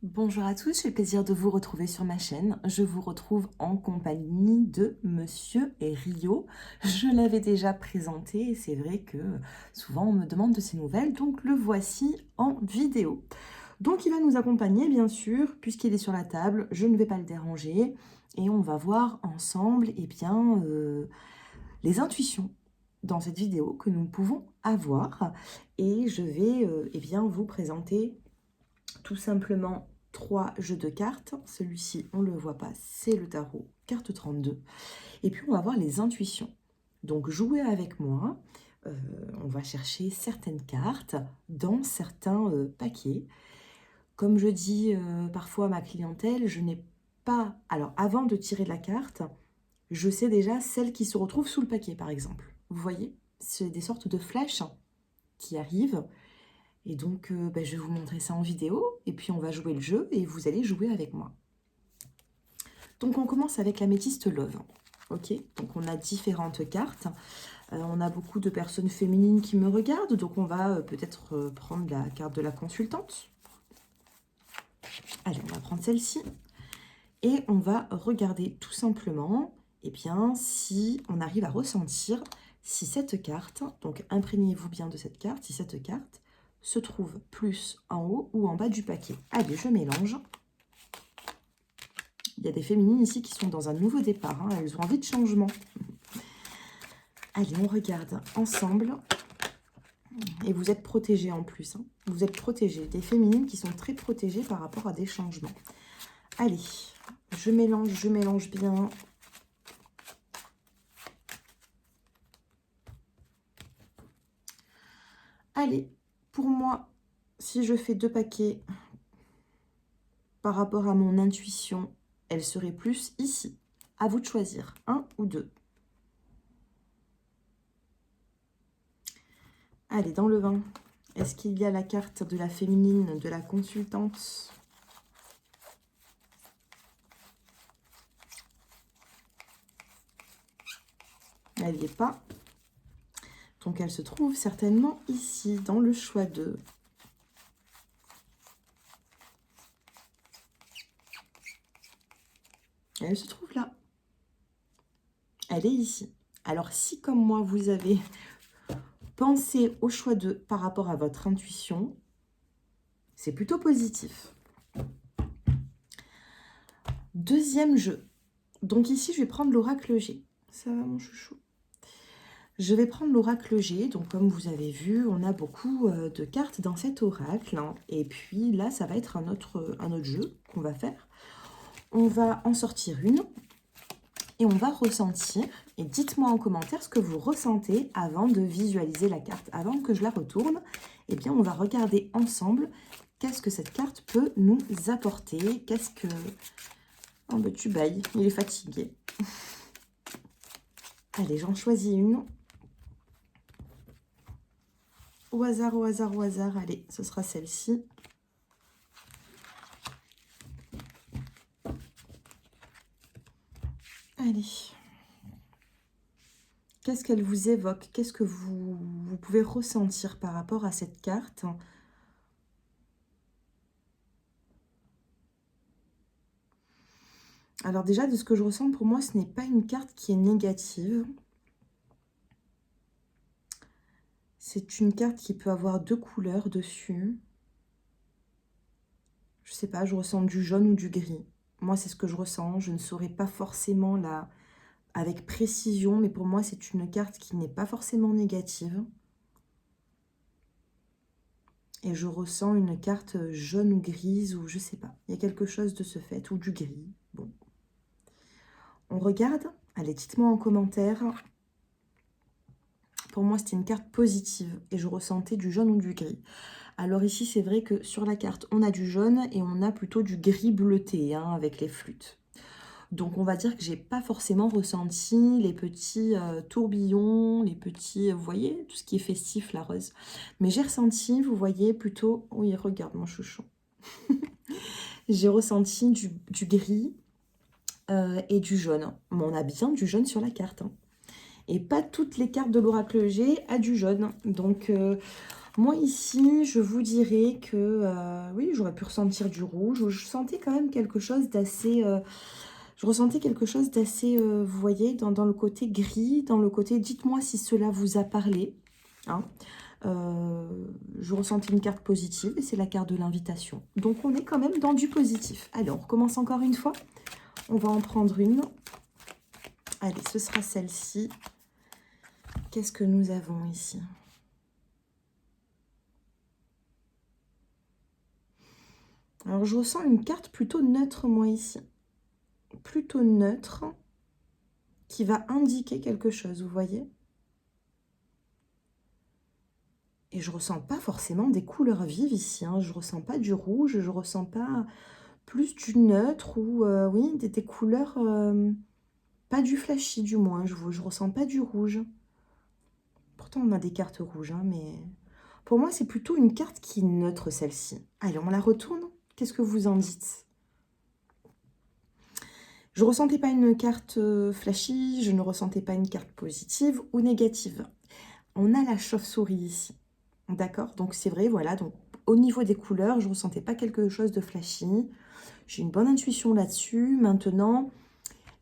Bonjour à tous, j'ai le plaisir de vous retrouver sur ma chaîne. Je vous retrouve en compagnie de Monsieur Rio. Je l'avais déjà présenté et c'est vrai que souvent on me demande de ses nouvelles, donc le voici en vidéo. Donc il va nous accompagner bien sûr, puisqu'il est sur la table, je ne vais pas le déranger et on va voir ensemble les intuitions dans cette vidéo que nous pouvons avoir. Et je vais vous présenter tout simplement 3 jeux de cartes. Celui-ci, on ne le voit pas, c'est le tarot, carte 32. Et puis, on va voir les intuitions. Donc, jouez avec moi. On va chercher certaines cartes dans certains paquets. Comme je dis parfois à ma clientèle, je n'ai pas... Alors, avant de tirer la carte, je sais déjà celle qui se retrouve sous le paquet, par exemple. Vous voyez, c'est des sortes de flèches qui arrivent. Et donc, je vais vous montrer ça en vidéo, et puis on va jouer le jeu, et vous allez jouer avec moi. Donc, on commence avec l'améthyste Love. Ok, donc on a différentes cartes. On a beaucoup de personnes féminines qui me regardent, donc on va peut-être prendre la carte de la consultante. Allez, on va prendre celle-ci. Et on va regarder tout simplement, si on arrive à ressentir si cette carte, donc imprégnez-vous bien de cette carte, si cette carte se trouve plus en haut ou en bas du paquet. Allez, je mélange. Il y a des féminines ici qui sont dans un nouveau départ. Hein, elles ont envie de changement. Allez, on regarde ensemble. Et vous êtes protégés en plus. Hein. Vous êtes protégés. Des féminines qui sont très protégées par rapport à des changements. Allez, je mélange bien. Allez, pour moi, si je fais 2 paquets par rapport à mon intuition, elle serait plus ici. À vous de choisir, 1 ou 2. Allez, dans le 20, est-ce qu'il y a la carte de la féminine, de la consultante? Elle n'y est pas. Donc, elle se trouve certainement ici, dans le choix 2. Elle se trouve là. Elle est ici. Alors, si comme moi, vous avez pensé au choix 2 par rapport à votre intuition, c'est plutôt positif. Deuxième jeu. Donc ici, je vais prendre l'oracle G. Ça va, mon chouchou? Je vais prendre l'oracle G. Donc, comme vous avez vu, on a beaucoup de cartes dans cet oracle. Hein. Et puis là, ça va être un autre jeu qu'on va faire. On va en sortir une. Et on va ressentir. Et dites-moi en commentaire ce que vous ressentez avant de visualiser la carte. Avant que je la retourne, on va regarder ensemble qu'est-ce que cette carte peut nous apporter. Qu'est-ce que... Oh, bah, tu bailles, il est fatigué. Allez, j'en choisis une. Au hasard, au hasard, au hasard. Allez, ce sera celle-ci. Allez. Qu'est-ce qu'elle vous évoque? Qu'est-ce que vous pouvez ressentir par rapport à cette carte? Alors déjà, de ce que je ressens, pour moi, ce n'est pas une carte qui est négative. C'est une carte qui peut avoir 2 couleurs dessus. Je sais pas, je ressens du jaune ou du gris. Moi, c'est ce que je ressens. Je ne saurais pas forcément là avec précision, mais pour moi, c'est une carte qui n'est pas forcément négative. Et je ressens une carte jaune ou grise, ou je sais pas. Il y a quelque chose de ce fait, ou du gris. Bon. On regarde. Allez, dites-moi en commentaire. Pour moi, c'était une carte positive et je ressentais du jaune ou du gris. Alors ici, c'est vrai que sur la carte, on a du jaune et on a plutôt du gris bleuté hein, avec les flûtes. Donc, on va dire que j'ai pas forcément ressenti les petits tourbillons, les petits, vous voyez, tout ce qui est festif, la rose. Mais j'ai ressenti, vous voyez, plutôt... Oui, regarde mon chouchou. J'ai ressenti du gris et du jaune. Mais on a bien du jaune sur la carte. Hein. Et pas toutes les cartes de l'oracle G a du jaune. Donc, Moi ici, je vous dirais que oui, j'aurais pu ressentir du rouge. Je sentais quand même quelque chose d'assez... je ressentais quelque chose d'assez, vous voyez, dans le côté gris, dans le côté... Dites-moi si cela vous a parlé. Hein. Je ressentais une carte positive et c'est la carte de l'invitation. Donc on est quand même dans du positif. Allez, on recommence encore une fois. On va en prendre une. Allez, ce sera celle-ci. Qu'est-ce que nous avons ici? Alors, je ressens une carte plutôt neutre, moi, ici. Plutôt neutre, qui va indiquer quelque chose, vous voyez? Et je ressens pas forcément des couleurs vives ici. Hein. Je ressens pas du rouge, je ressens pas plus du neutre ou, oui, des couleurs... pas du flashy, du moins. Je ressens pas du rouge. Pourtant, on a des cartes rouges, hein, mais... Pour moi, c'est plutôt une carte qui est neutre, celle-ci. Allez, on la retourne. Qu'est-ce que vous en dites? Je ne ressentais pas une carte flashy, je ne ressentais pas une carte positive ou négative. On a la chauve-souris ici. D'accord? Donc, c'est vrai, voilà. Donc, au niveau des couleurs, je ne ressentais pas quelque chose de flashy. J'ai une bonne intuition là-dessus. Maintenant,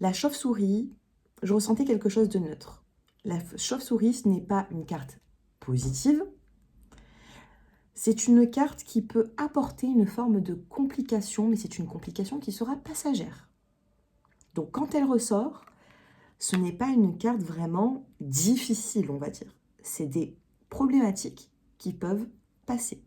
la chauve-souris, je ressentais quelque chose de neutre. La chauve-souris, ce n'est pas une carte positive. C'est une carte qui peut apporter une forme de complication, mais c'est une complication qui sera passagère. Donc, quand elle ressort, ce n'est pas une carte vraiment difficile, on va dire. C'est des problématiques qui peuvent passer.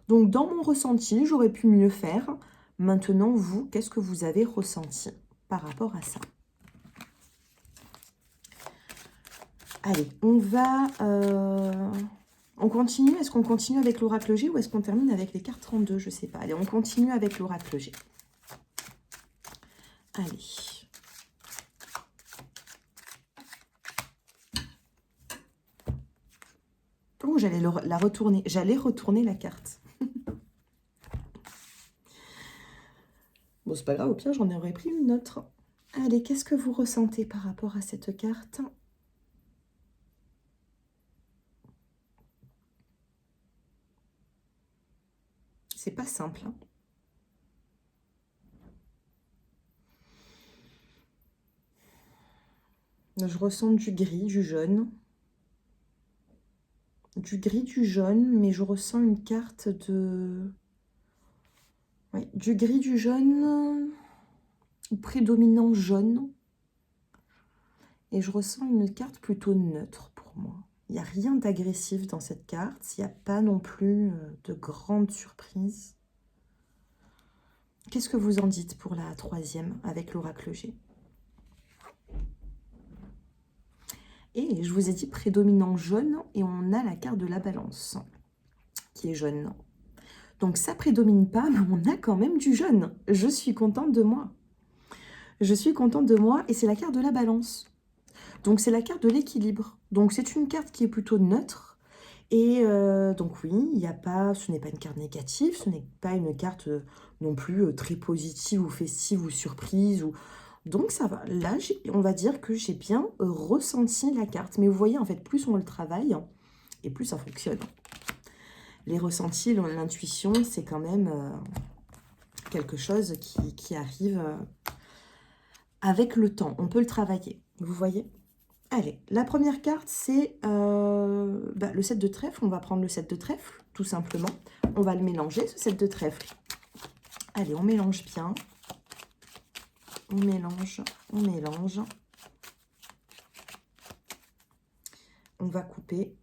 Donc, dans mon ressenti, j'aurais pu mieux faire. Maintenant, vous, qu'est-ce que vous avez ressenti par rapport à ça? Allez, on va... on continue. Est-ce qu'on continue avec l'oracle G ou est-ce qu'on termine avec les cartes 32? Je ne sais pas. Allez, on continue avec l'oracle G. Allez. Oh, j'allais la retourner. J'allais retourner la carte. Bon, c'est pas grave, au pire, j'en aurais pris une autre. Allez, qu'est-ce que vous ressentez par rapport à cette carte? C'est pas simple. Hein. Je ressens du gris, du jaune. Du gris, du jaune, mais je ressens une carte de... Oui, du gris, du jaune, prédominant jaune. Et je ressens une carte plutôt neutre pour moi. Il n'y a rien d'agressif dans cette carte. Il n'y a pas non plus de grandes surprises. Qu'est-ce que vous en dites pour la troisième avec l'oracle G? Et je vous ai dit prédominant jaune et on a la carte de la balance qui est jaune. Donc ça prédomine pas, mais on a quand même du jaune. Je suis contente de moi. Je suis contente de moi et c'est la carte de la balance. Donc c'est la carte de l'équilibre. Donc c'est une carte qui est plutôt neutre. Et donc oui, il y a pas, ce n'est pas une carte négative, ce n'est pas une carte non plus très positive ou festive ou surprise. Donc ça va. Là, on va dire que j'ai bien ressenti la carte. Mais vous voyez, en fait, plus on le travaille et plus ça fonctionne. Les ressentis, l'intuition, c'est quand même quelque chose qui arrive avec le temps. On peut le travailler, vous voyez? Allez, la première carte, c'est le 7 de trèfle. On va prendre le 7 de trèfle, tout simplement. On va le mélanger, ce 7 de trèfle. Allez, on mélange bien. On mélange, on mélange. On va couper.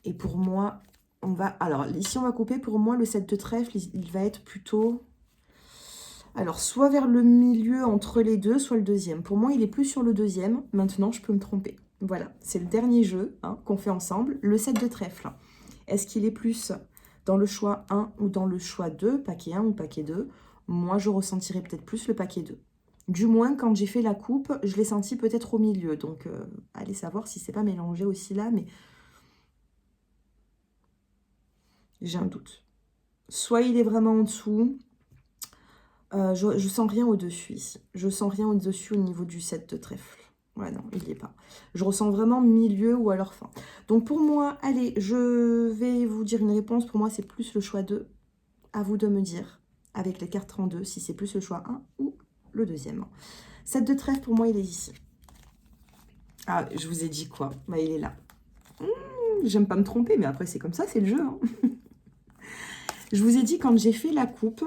Et pour moi, on va... Alors, ici, on va couper. Pour moi, le 7 de trèfle, il va être plutôt... Alors, soit vers le milieu entre les deux, soit le deuxième. Pour moi, il est plus sur le deuxième. Maintenant, je peux me tromper. Voilà, c'est le dernier jeu qu'on fait ensemble. Le 7 de trèfle. Est-ce qu'il est plus dans le choix 1 ou dans le choix 2, paquet 1 ou paquet 2? Moi, je ressentirais peut-être plus le paquet 2. Du moins, quand j'ai fait la coupe, je l'ai senti peut-être au milieu. Donc, allez savoir si c'est pas mélangé aussi là, mais j'ai un doute. Soit il est vraiment en dessous... je sens rien au-dessus ici. Je sens rien au-dessus au niveau du 7 de trèfle. Ouais, non, il n'y est pas. Je ressens vraiment milieu ou alors fin. Donc pour moi, allez, je vais vous dire une réponse. Pour moi, c'est plus le choix 2. À vous de me dire, avec les cartes 32, si c'est plus le choix 1 ou le deuxième. 7 de trèfle, pour moi, il est ici. Ah, je vous ai dit quoi? Bah, il est là. J'aime pas me tromper, mais après, c'est comme ça, c'est le jeu. Hein. Je vous ai dit, quand j'ai fait la coupe,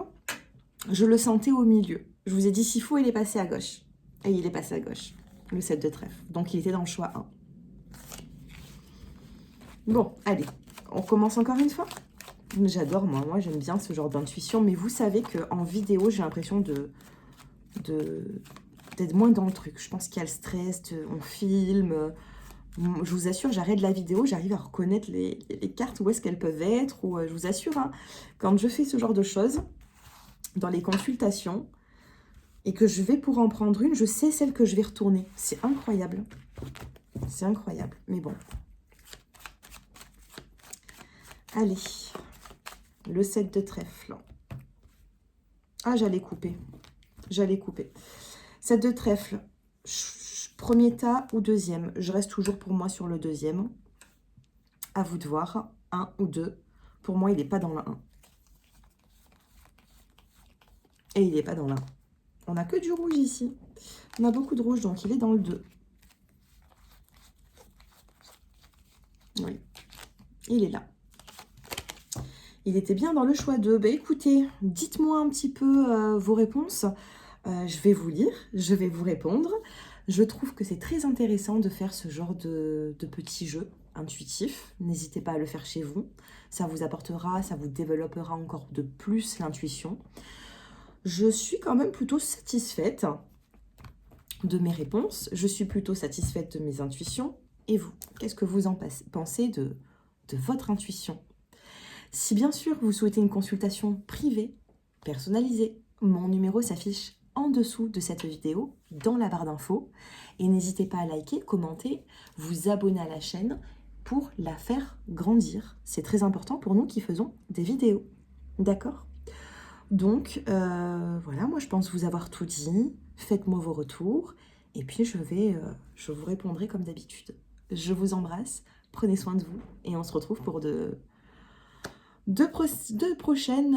je le sentais au milieu. Je vous ai dit, s'il faut, il est passé à gauche. Et il est passé à gauche, le 7 de trèfle. Donc, il était dans le choix 1. Bon, allez, on commence encore une fois. J'adore, moi j'aime bien ce genre d'intuition. Mais vous savez qu'en vidéo, j'ai l'impression d'être moins dans le truc. Je pense qu'il y a le stress, on filme. Je vous assure, j'arrête la vidéo, j'arrive à reconnaître les cartes, où est-ce qu'elles peuvent être. Ou je vous assure, hein, quand je fais ce genre de choses, dans les consultations, et que je vais pour en prendre une, je sais celle que je vais retourner. C'est incroyable. C'est incroyable. Mais bon. Allez. Le 7 de trèfle. Ah, j'allais couper. J'allais couper. 7 de trèfle. Premier tas ou deuxième. Je reste toujours pour moi sur le deuxième. À vous de voir. 1 ou 2. Pour moi, il n'est pas dans la 1. Et il n'est pas dans la 1. On n'a que du rouge ici. On a beaucoup de rouge, donc il est dans le 2. Oui. Il est là. Il était bien dans le choix 2. Ben, écoutez, dites-moi un petit peu vos réponses. Je vais vous lire, je vais vous répondre. Je trouve que c'est très intéressant de faire ce genre de petits jeux intuitifs. N'hésitez pas à le faire chez vous. Ça vous apportera, ça vous développera encore de plus l'intuition. Je suis quand même plutôt satisfaite de mes réponses. Je suis plutôt satisfaite de mes intuitions. Et vous, qu'est-ce que vous en pensez de votre intuition? Si bien sûr vous souhaitez une consultation privée, personnalisée, mon numéro s'affiche en dessous de cette vidéo, dans la barre d'infos. Et n'hésitez pas à liker, commenter, vous abonner à la chaîne pour la faire grandir. C'est très important pour nous qui faisons des vidéos. D'accord? Donc, voilà, moi je pense vous avoir tout dit. Faites-moi vos retours. Et puis je vous répondrai comme d'habitude. Je vous embrasse, prenez soin de vous. Et on se retrouve pour deux prochaines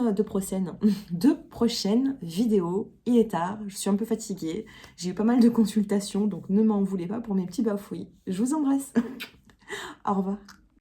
vidéos. Il est tard, je suis un peu fatiguée. J'ai eu pas mal de consultations, donc ne m'en voulez pas pour mes petits bafouillis. Je vous embrasse. Au revoir.